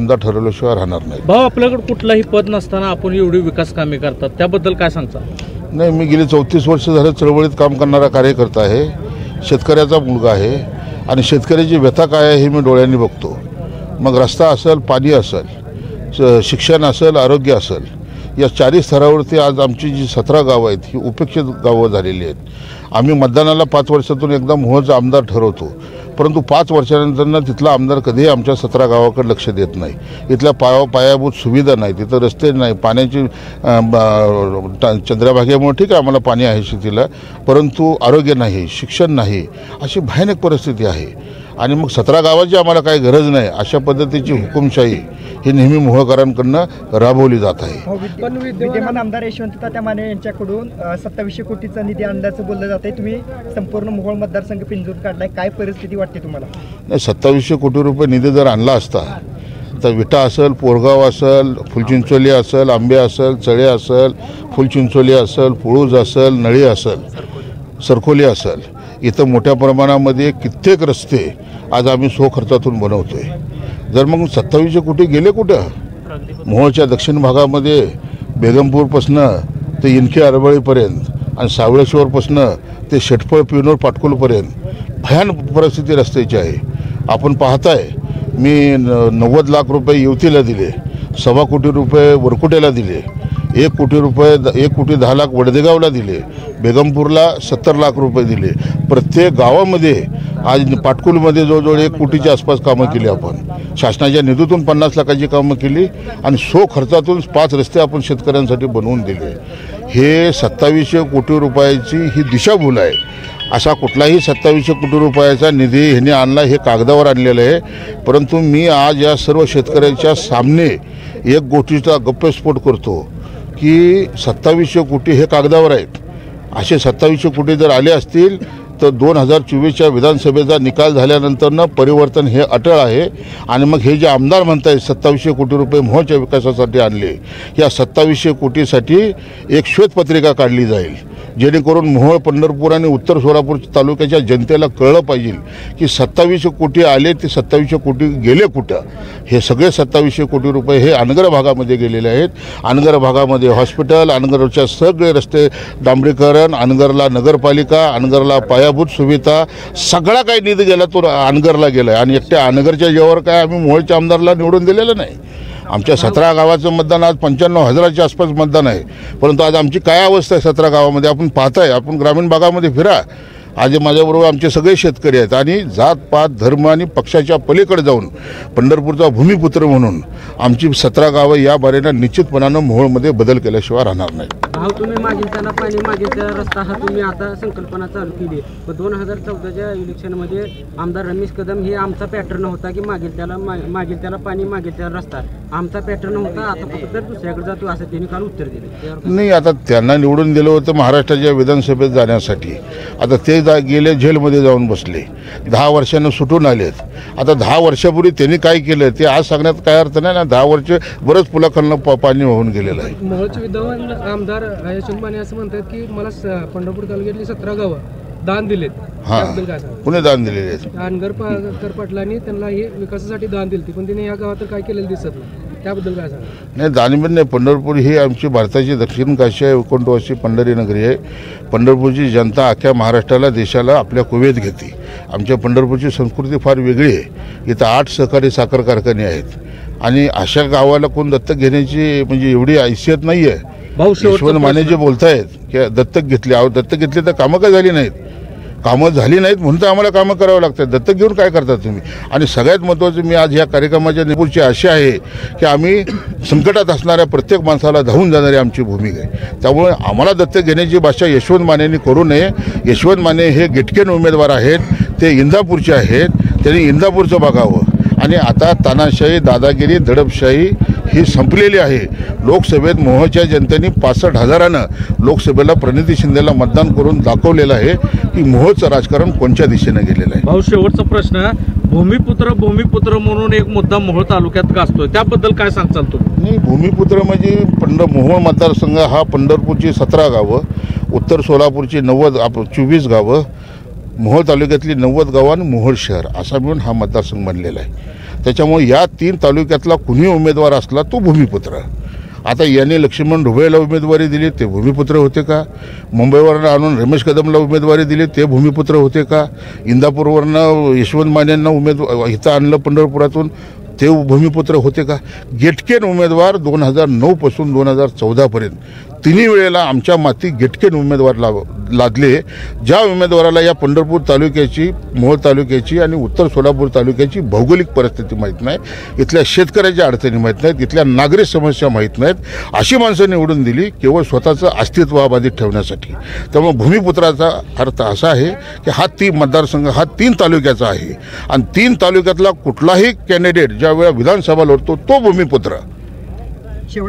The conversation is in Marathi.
आमदार ठरवल्याशिवाय राहणार नाही। भाऊ, आपल्याकडे कुठलाही पद नसताना आपण एवढी विकास कामे करतात, त्याबद्दल काय सांगता? नाही, मी गेली 34 वर्ष झालं चळवळीत काम करणारा कार्यकर्ता आहे, शेतकऱ्याचा मुलगा आहे आणि शेतकऱ्याची व्यथा काय आहे हे मी डोळ्यांनी बघतो। मग रस्ता असेल, पाणी असेल, शिक्षण असेल, आरोग्य असेल, या चारही स्तरावरती आज आमची जी 17 गावं आहेत ही उपेक्षित गावं झालेली आहेत। आम्ही मतदानाला 5 वर्षातून एकदा मोहोळचा आमदार ठरवतो, परंतु 5 वर्षानंतर तिथला आमदार कधीही आमच्या 17 गावाकडे लक्ष देत नाही। इथल्या पायाभूत सुविधा नाही, तिथं रस्ते नाही, पाण्याची चंद्रभागेमुळे ठीक आहे आम्हाला पाणी आहे शेतीला, परंतु आरोग्य नाही, शिक्षण नाही, अशी भयानक परिस्थिती आहे। आणि मग 17 गावाची आम्हाला काही गरज नाही, अशा पद्धतीची हुकुमशाही ही नेहमी मोहोळकरांकडून राबवली जात आहे। विद्यमान आमदार यशवंततात्या माने यांच्याकडून 2700 कोटीचा निधी आणल्याचं बोललं जात आहे। तुम्ही संपूर्ण मोहोळ मतदारसंघ पिंजून काढलाय, काय परिस्थिती वाटते तुम्हाला? नाही, 2700 कोटी रुपये निधी जर आणला असता तर विटा असेल, पोरगाव असेल, फुलचिंचोली असेल, आंबे असेल, चळे असेल, फुलचिंचोली असेल, पुळूज असेल, नळी असेल, सरकोली असेल, इथं मोठ्या प्रमाणामध्ये कित्येक रस्ते आज आम्ही स्वखर्चातून बनवतोय। जर मग 2700 कोटी गेले कुठं? मोहोळच्या दक्षिण भागामध्ये बेगमपूरपासून ते इनके अरबळीपर्यंत आणि सावळेश्वरपासून ते शेटफळ पिनोर पाटकुलपर्यंत भयानक परिस्थिती रस्त्याची आहे। आपण पाहताय, मी 90 लाख रुपये युवतीला दिले, 1.25 कोटी रुपये वरकुटेला दिले, 1 कोटी 10 लाख वडदेगावला दिले, बेगमपूरला 70 लाख रुपये दिले। प्रत्येक गावामध्ये आज पाटकुलमध्ये जवळजवळ 1 कोटीच्या आसपास कामं केली आपण, शासनाच्या निधीतून 50 लाखाची कामं केली आणि खर्चातून 5 रस्ते आपण शेतकऱ्यांसाठी बनवून दिले। हे 2700 कोटी रुपयाची ही दिशाभूल आहे। असा कुठलाही 2700 कोटी रुपयाचा निधी ह्यांनी आणला हे कागदावर आणलेलं आहे, परंतु मी आज या सर्व शेतकऱ्यांच्या सामने एक गोष्टीचा गप्पस्फोट करतो की 2700 कोटी हे कागदावर आहेत। असे 2700 कोटी जर आले असतील तर 2024च्या विधानसभेचा निकाल झाल्यानंतरनं परिवर्तन हे अटळ आहे। आणि मग हे जे आमदार म्हणतायत 2700 कोटी रुपये मोहोळच्या विकासासाठी आणले, या 2700 कोटीसाठी एक श्वेतपत्रिका काढली जाईल, जेणेकरून मोहोळ, पंढरपूर आणि उत्तर सोलापूर तालुक्याच्या जनतेला कळलं पाहिजे की 2700 कोटी आले ते 2700 कोटी गेले कुठं। हे सगळे 2700 कोटी रुपये हे अनगर भागामध्ये गेलेले आहेत। अनगर भागामध्ये हॉस्पिटल, अनगरच्या सगळे रस्ते डांबरीकरण, अनगरला नगरपालिका, अनगरला पायाभूत सुविधा, सगळा काही निधी गेला तो अनगरला गेला आहे। आणि एकट्या अनगरच्या जेव्हा काय आम्ही मोहोळच्या आमदारला निवडून दिलेलं नाही। आमच्या 17 गावाचं मतदान आज 95,000च्या आसपास मतदान आहे, परंतु आज आमची काय अवस्था आहे 17 गावामध्ये आपण पाहताय। आपण ग्रामीण भागामध्ये फिरा, आज माझ्याबरोबर आमचे सगळे शेतकरी आहेत आणि जात पात धर्म आणि पक्षाच्या पलीकडे जाऊन पंढरपूरचा भूमिपुत्र म्हणून आमची 17 गावं या बारेनं निश्चितपणानं मोहोळमध्ये बदल केल्याशिवाय राहणार नाही। भाऊ, तुम्ही मागील त्याला पाणी मागील त्याला रस्ता हा तुम्ही आता संकल्पना चालू केली, पण 2014च्या इलेक्शनमध्ये आमदार रमेश कदम हे आमचा पॅटर्न होता की मागील त्याला पाणी मागील त्याला रस्ता आमचा पॅटर्न होता, आता फक्त दुसऱ्याकडे जातो असं त्यांनी काल उत्तर दिले। नाही, आता त्यांना निवडून दिलं होतं महाराष्ट्राच्या विधानसभेत जाण्यासाठी, आता ते गेले जेलमध्ये जाऊन बसले, 10 वर्षांनी सुटून आलेत। आता 10 वर्षापूर्वी त्यांनी काय केलं ते आज सांगण्यात काय अर्थ नाही ना। 10 वर्ष बरंच पुलाखालनं पाणी वाहून गेलेलं आहे। मोहोळचे विद्यमान आमदार यशवंत माने असं म्हणतात की मला पंढरपूर तालुक्यातली 17 गावं दान दिलेत, त्याबद्दल काय सांगा? पुणे दान दिलेले आहेत। अनगर पाटलांनी त्यांना हे विकासासाठी दान दिले, पण त्यांनी या गावात काय केलेलं दिसत नाही, त्याबद्दल काय सांगा? नाही, दानबीन नाही, पंढरपूर ही आमची भारताची दक्षिण काशी वैकुंठवासी पंढरी नगरी आहे। पंढरपूरची जनता अख्ख्या महाराष्ट्राला, देशाला आपल्या कुवेत घेते। आमच्या पंढरपूरची संस्कृती फार वेगळी आहे। इथं 8 सहकारी साखर कारखाने आहेत आणि अशा गावाला कोण दत्तक घेण्याची म्हणजे एवढी हैसियत नाही आहे। यशवंत माने जे बोलतायत की दत्तक घेतली तर कामं काय झाली नाहीत? कामं झाली नाहीत म्हणून तर आम्हाला कामं करावं लागतात। दत्तक घेऊन काय करता तुम्ही? आणि सगळ्यात महत्त्वाचं मी आज ह्या कार्यक्रमाच्या निपूरची आशा आहे की आम्ही संकटात असणाऱ्या प्रत्येक माणसाला धावून जाणारी आमची भूमिका आहे। त्यामुळे आम्हाला दत्तक घेण्याची भाषा यशवंत मानेंनी करू नये। यशवंत माने हे गिटकेन उमेदवार आहेत, ते इंदापूरचे आहेत, त्यांनी इंदापूरचं बघावं। आणि आता तानाशाही, दादागिरी, दडपशाही ही संपलेली आहे। लोकसभेत मोहोळच्या जनतेने 65,000नं लोकसभेला प्रणिती शिंदेला मतदान करून दाखवलेलं आहे की मोहोळचं राजकारण कोणत्या दिशेने गेलेलं आहे। भाऊ, शेवटचा प्रश्न, भूमिपुत्र म्हणून एक मुद्दा मोहोळ तालुक्यात गाजतोय, त्याबद्दल काय सांगचाल तुम्ही? नाही, भूमिपुत्र म्हणजे मोहोळ मतदारसंघ हा पंढरपूरची 17 गावं, उत्तर सोलापूरची 24 गावं, मोहोळ तालुक्यातली 90 गावं आणि मोहोळ शहर असा मिळून हा मतदारसंघ बनलेला आहे। त्याच्यामुळे या 3 तालुक्यातला कुणी उमेदवार असला तो भूमिपुत्र. आता यांनी लक्ष्मण ढोबळेला उमेदवारी दिली ते भूमिपुत्र होते का? मुंबईवरनं आणून रमेश कदमला उमेदवारी दिली ते भूमिपुत्र होते का? इंदापूरवरनं यशवंत मानेंना इथं आणलं पंढरपुरातून ते भूमिपुत्र होते का? गेटकेन उमेदवार 2009 पासून 2014पर्यंत तिन्ही वेळेला आमच्या माती गेटकेन उमेदवार लादले. ज्या उमेदवाराला या पंढरपूर तालुक्याची, मोहोळ तालुक्याची आणि उत्तर सोलापूर तालुक्याची भौगोलिक परिस्थिती माहीत नाही, इथल्या शेतकऱ्याच्या अडचणी माहीत नाहीत, इथल्या नागरिक समस्या माहीत नाहीत, अशी माणसं निवडून दिली केवळ स्वतःचं अस्तित्व अबाधित ठेवण्यासाठी. त्यामुळे भूमिपुत्राचा अर्थ असा आहे की हा 3 मतदारसंघ हा 3 तालुक्याचा आहे आणि 3 तालुक्यातला कुठलाही कॅन्डिडेट ज्या वेळा विधानसभा लढतो तो भूमिपुत्र. शेवटचा